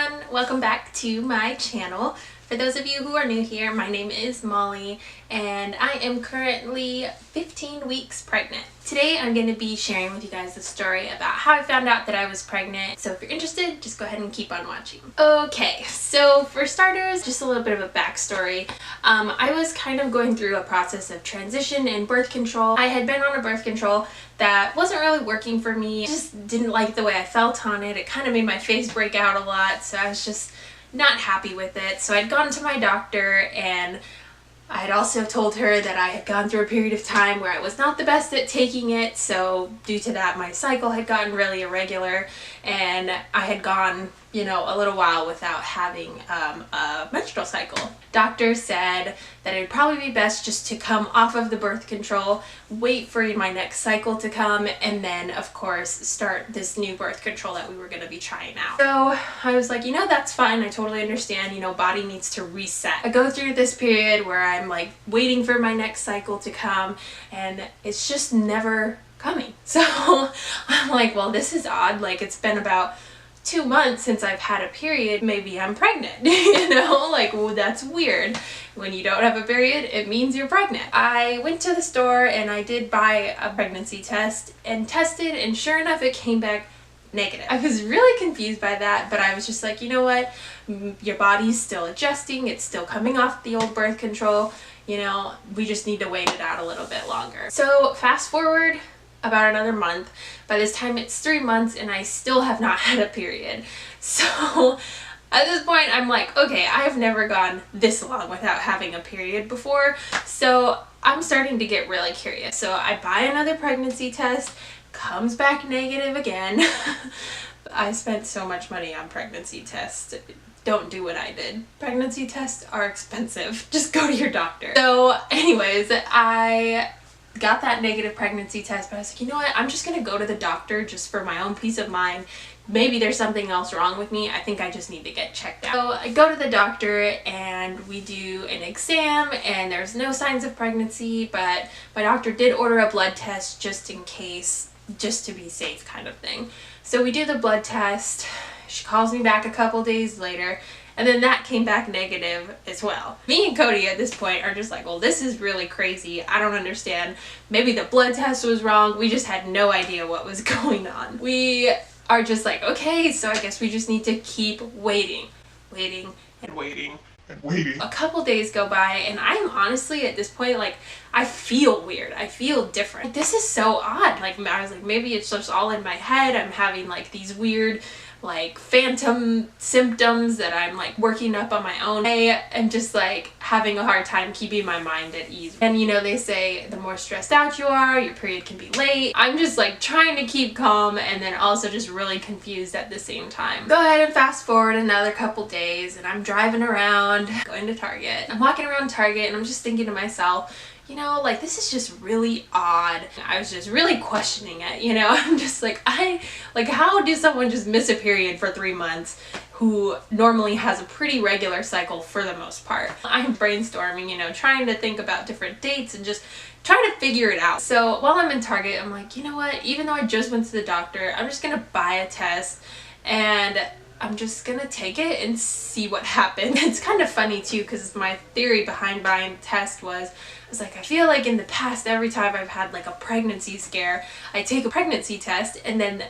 everyone, welcome back to my channel. For those of you who are new here, my name is Molly and I am currently 15 weeks pregnant. Today I'm going to be sharing with you guys the story about how I found out that I was pregnant. So if you're interested, just go ahead and keep on watching. Okay, so for starters, just a little bit of a backstory. I was kind of going through a process of transition and birth control. I had been on a birth control that wasn't really working for me. I just didn't like the way I felt on it. It kind of made my face break out a lot, so I was just not happy with it. So I'd gone to my doctor and I had also told her that I had gone through a period of time where I was not the best at taking it, so due to that my cycle had gotten really irregular and I had gone, you know, a little while without having a menstrual cycle. Doctor said that it'd probably be best just to come off of the birth control, wait for my next cycle to come, and then of course start this new birth control that we were going to be trying out. So I was like, you know, that's fine. I totally understand, you know, body needs to reset. I go through this period where I'm like waiting for my next cycle to come and it's just never coming. So I'm like, well, this is odd. Like, it's been about 2 months since I've had a period, maybe I'm pregnant, you know, like, well, that's weird. When you don't have a period, it means you're pregnant. I went to the store and I did buy a pregnancy test and tested, and sure enough, it came back negative. I was really confused by that, but I was just like, you know what, your body's still adjusting, it's still coming off the old birth control, you know, we just need to wait it out a little bit longer. So fast forward about another month. By this time it's 3 months and I still have not had a period. So at this point I'm like, okay, I have never gone this long without having a period before, so I'm starting to get really curious. So I buy another pregnancy test, comes back negative again. I spent so much money on pregnancy tests. Don't do what I did. Pregnancy tests are expensive. Just go to your doctor. So anyways, I got that negative pregnancy test, but I was like, you know what, I'm just gonna go to the doctor just for my own peace of mind. Maybe there's something else wrong with me. I think I just need to get checked out. So I go to the doctor and we do an exam and there's no signs of pregnancy, but my doctor did order a blood test just in case, just to be safe kind of thing. So we do the blood test. She calls me back a couple days later, and then that came back negative as well. Me and Cody at this point are just like, well, this is really crazy. I don't understand. Maybe the blood test was wrong. We just had no idea what was going on. We are just like, okay, so I guess we just need to keep waiting. A couple days go by and I am honestly at this point, like, I feel weird. I feel different. Like, this is so odd. Like, I was like, maybe it's just all in my head. I'm having like these weird like phantom symptoms that I'm like working up on my own. I am just like having a hard time keeping my mind at ease. And you know, they say the more stressed out you are, your period can be late. I'm just like trying to keep calm and then also just really confused at the same time. Go ahead and fast forward another couple days and I'm driving around, going to Target. I'm walking around Target and I'm just thinking to myself, you know, like, this is just really odd. I was just really questioning it, you know. I'm just like, how do someone just miss a period for 3 months who normally has a pretty regular cycle for the most part? I'm brainstorming, you know, trying to think about different dates and just trying to figure it out. So while I'm in Target, I'm like, you know what, even though I just went to the doctor, I'm just gonna buy a test and I'm just gonna take it and see what happens. It's kind of funny too, because my theory behind buying the test was, I feel like in the past, every time I've had like a pregnancy scare, I take a pregnancy test and then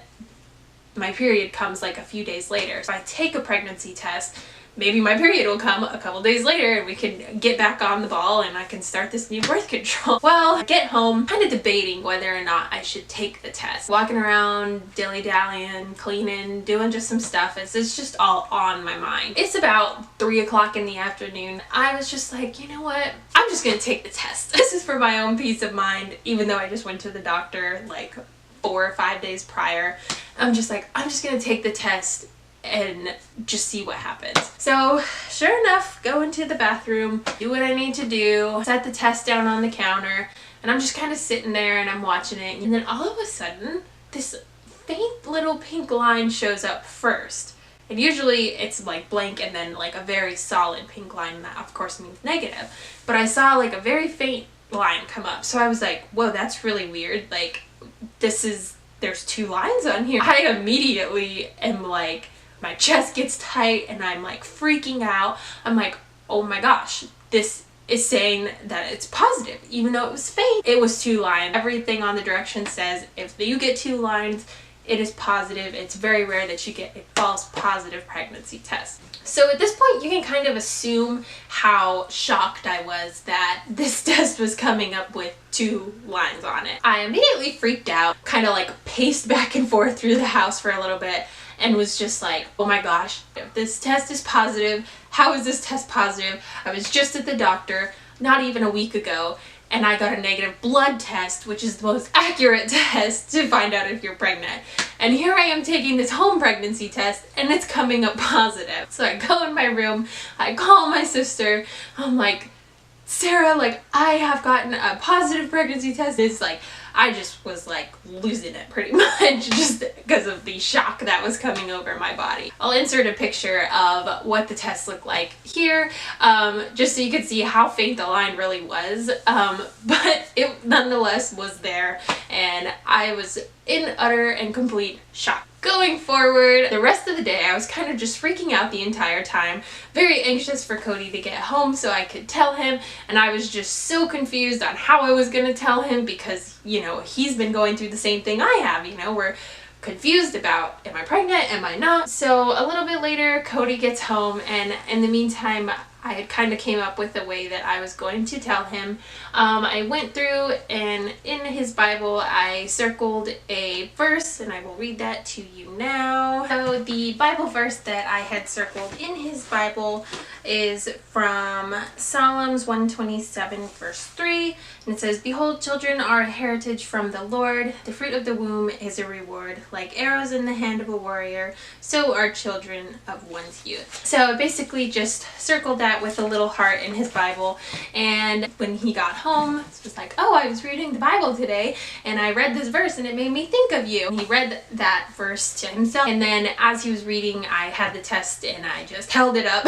my period comes like a few days later. So I take a pregnancy test, maybe my period will come a couple days later and we can get back on the ball and I can start this new birth control. Well, I get home kind of debating whether or not I should take the test. Walking around, dilly-dallying, cleaning, doing just some stuff. It's just all on my mind. It's about 3 o'clock in the afternoon. I was just like, you know what? I'm just gonna take the test. This is for my own peace of mind, even though I just went to the doctor like 4 or 5 days prior. I'm just like, I'm just gonna take the test and just see what happens. So sure enough, go into the bathroom, do what I need to do, set the test down on the counter, and I'm just kind of sitting there and I'm watching it, and then all of a sudden this faint little pink line shows up first. And usually it's like blank and then like a very solid pink line, that of course means negative. But I saw like a very faint line come up, so I was like, whoa, that's really weird. Like, there's 2 lines on here. I immediately am like, My chest gets tight and I'm like freaking out. I'm like, oh my gosh, this is saying that it's positive, even though it was faint. It was 2 lines. Everything on the direction says if you get 2 lines, it is positive. It's very rare that you get a false positive pregnancy test. So at this point, you can kind of assume how shocked I was that this test was coming up with 2 lines on it. I immediately freaked out, kind of like paced back and forth through the house for a little bit, and was just like, oh my gosh, if this test is positive, how is this test positive? I was just at the doctor not even a week ago, and I got a negative blood test, which is the most accurate test to find out if you're pregnant. And here I am taking this home pregnancy test and it's coming up positive. So I go in my room, I call my sister, I'm like, Sarah, like, I have gotten a positive pregnancy test. It's like, I just was like losing it pretty much just because of the shock that was coming over my body. I'll insert a picture of what the test looked like here, just so you can see how faint the line really was, but it nonetheless was there, and I was in utter and complete shock. Going forward, the rest of the day, I was kind of just freaking out the entire time, very anxious for Cody to get home so I could tell him, and I was just so confused on how I was going to tell him because, you know, he's been going through the same thing I have, you know, we're confused about, am I pregnant, am I not? So a little bit later, Cody gets home, and in the meantime, I had kind of came up with a way that I was going to tell him. I went through and in his Bible I circled a verse, and I will read that to you now. So the Bible verse that I had circled in his Bible is from Psalms 127 verse 3, and it says, "Behold, children are a heritage from the Lord. The fruit of the womb is a reward. Like arrows in the hand of a warrior, so are children of one's youth." So I basically just circled that with a little heart in his Bible, and when he got home, it was like, oh, I was reading the Bible today and I read this verse and it made me think of you. And he read that verse to himself, and then as he was reading, I had the test and I just held it up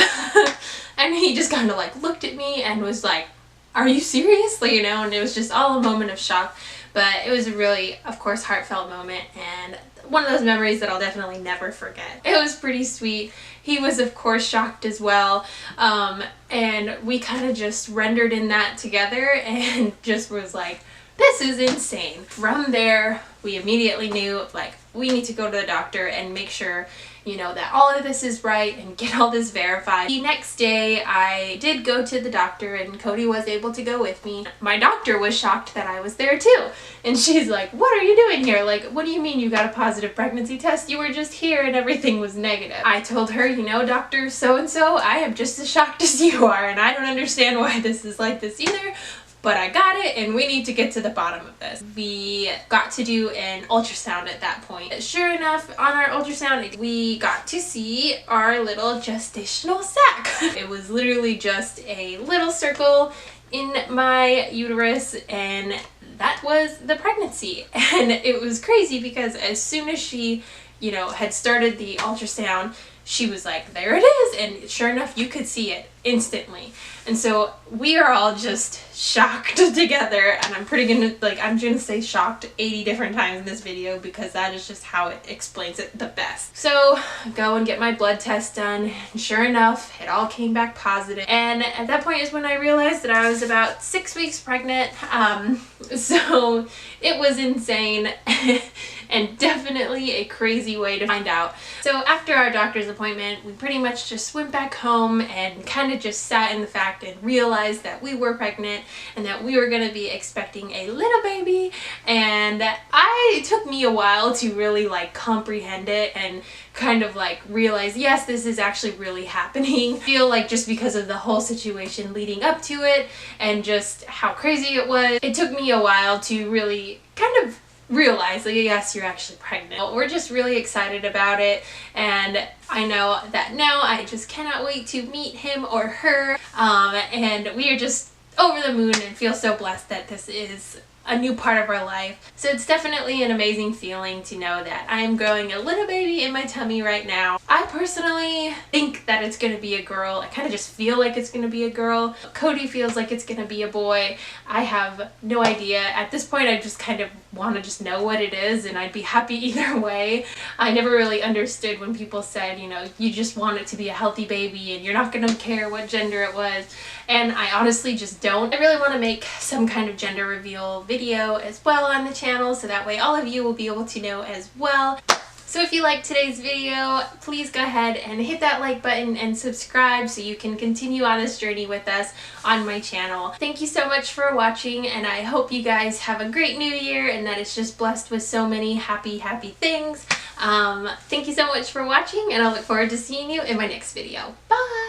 and he just kind of like looked at me and was like, are you serious? Like, you know, and it was just all a moment of shock, but it was a really, of course, heartfelt moment, and one of those memories that I'll definitely never forget. It was pretty sweet. He was, of course, shocked as well, and we kind of just rendered in that together and just was like, this is insane. From there, we immediately knew, like, we need to go to the doctor and make sure, you know, that all of this is right and get all this verified. The next day, I did go to the doctor and Cody was able to go with me. My doctor was shocked that I was there too. And she's like, what are you doing here? Like, what do you mean you got a positive pregnancy test? You were just here and everything was negative. I told her, you know, Dr. So-and-so, I am just as shocked as you are, and I don't understand why this is like this either. But I got it and we need to get to the bottom of this. We got to do an ultrasound at that point. Sure enough, on our ultrasound, we got to see our little gestational sac. It was literally just a little circle in my uterus, and that was the pregnancy. And it was crazy because as soon as she, you know, had started the ultrasound, she was like, there it is, and sure enough, you could see it instantly. And so we are all just shocked together, and I'm gonna say shocked 80 different times in this video because that is just how it explains it the best. So I go and get my blood test done, and sure enough, it all came back positive. And at that point is when I realized that I was about 6 weeks pregnant. So it was insane and definitely a crazy way to find out. So after our doctor's appointment, we pretty much just went back home and kind of just sat in the fact and realized that we were pregnant and that we were going to be expecting a little baby. And it took me a while to really like comprehend it and kind of like realize, yes, this is actually really happening. I feel like just because of the whole situation leading up to it and just how crazy it was, it took me a while to really kind of realize that yes, you're actually pregnant. We're just really excited about it, and I know that now I just cannot wait to meet him or her, and we are just over the moon and feel so blessed that this is a new part of our life. So it's definitely an amazing feeling to know that I am growing a little baby in my tummy right now. I personally think that it's gonna be a girl. I kind of just feel like it's gonna be a girl. Cody feels like it's gonna be a boy. I have no idea. At this point, I just kind of want to just know what it is, and I'd be happy either way. I never really understood when people said, you know, you just want it to be a healthy baby and you're not going to care what gender it was, and I honestly just don't. I really want to make some kind of gender reveal video as well on the channel, so that way all of you will be able to know as well. So if you liked today's video, please go ahead and hit that like button and subscribe so you can continue on this journey with us on my channel. Thank you so much for watching, and I hope you guys have a great new year and that it's just blessed with so many happy things. Thank you so much for watching, and I look forward to seeing you in my next video. Bye!